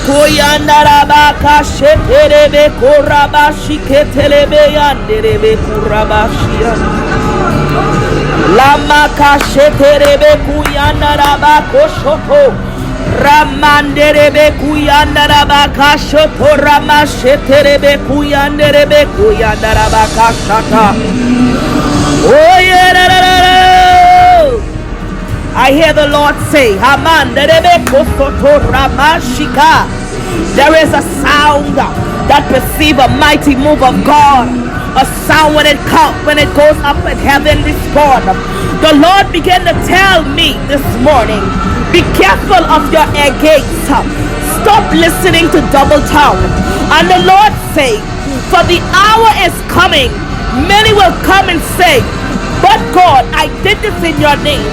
Koyandarabaka sheterebe korabashi ketelebe yanderebe kurabashia. Lama kasheterebe kuyandarabako shoto. Ramanderebe kuyandarabaka shoto ramasheterebe kuyanderebe kuyandarabaka shata. Oh yeah. I hear the Lord say, there is a sound that perceives a mighty move of God. A sound when it goes up in heaven this morning. The Lord began to tell me this morning, be careful of your ear gates. Stop listening to double tongue. And the Lord say, for the hour is coming. Many will come and say, but God, I did this in your name.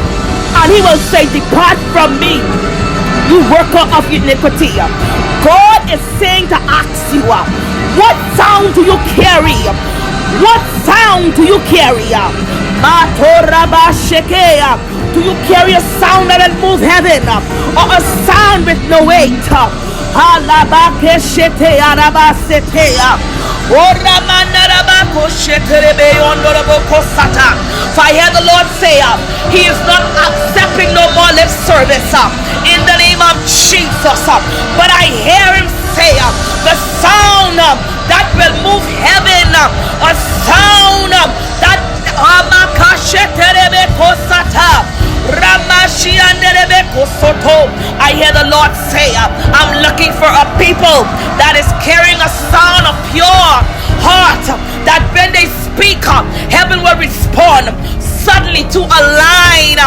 And he will say, depart from me, you worker of iniquity. God is saying to ask you, what sound do you carry? What sound do you carry? Do you carry a sound that will move heaven? Or a sound with no weight? For I hear the Lord say, he is not accepting no more lip service in the name of Jesus. But I hear him say, the sound that will move heaven, a sound that I hear the Lord say, I'm looking for a people that is carrying a sound of pure heart, that when they speak, heaven will respond suddenly to align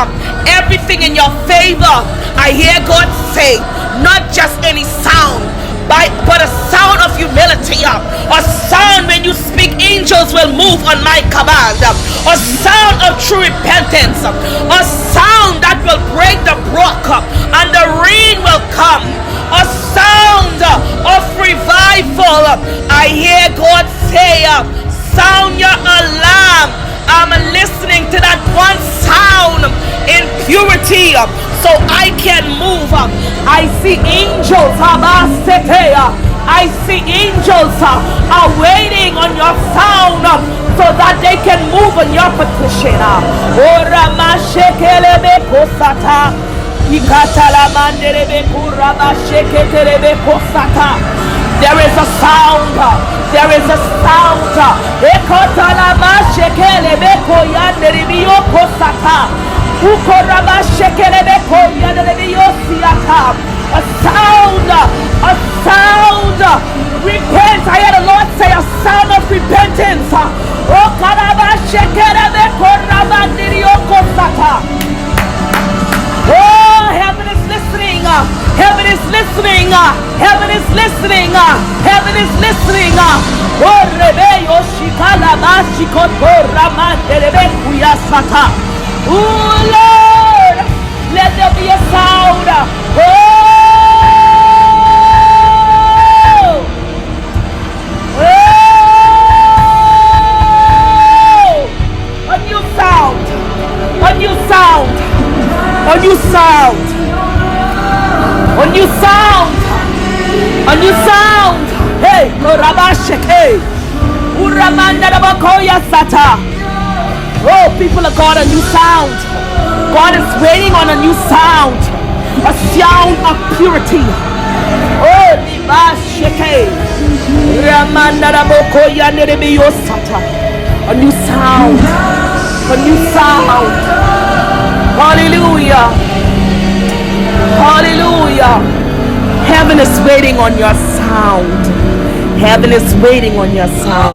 everything in your favor. I hear God say, not just any sound, but a sound of humility, a sound when you speak, angels will move on my command, a sound of true repentance, a sound that will break the brook and the rain will come, a sound of revival. I hear God say, sound your alarm. I'm listening to that one sound in purity so I can move. I see angels. I see angels are waiting on your sound so that they can move on your petition. There is a sound. There is a sound. A sound. A sound. Repent. I hear the Lord say a sound of repentance. Oh, heaven is listening. Heaven is listening. Heaven is listening. Heaven is listening. Oh, Rebeyo Shikala Bashikoto Ramanderebe Kuyasata. Oh, Lord, let there be a sound. Oh, a new sound. A new sound. A new sound. A new sound. A new sound. Hey, Korabasheke. Uramanda Bakoya Sata. Oh, people of God, a new sound. God is waiting on a new sound. A sound of purity. Oh, Nibasheke. Ramanda Bakoya Nerebiyo Sata. A new sound. A new sound. Hallelujah. Hallelujah. Heaven is waiting on your sound. Heaven is waiting on your sound.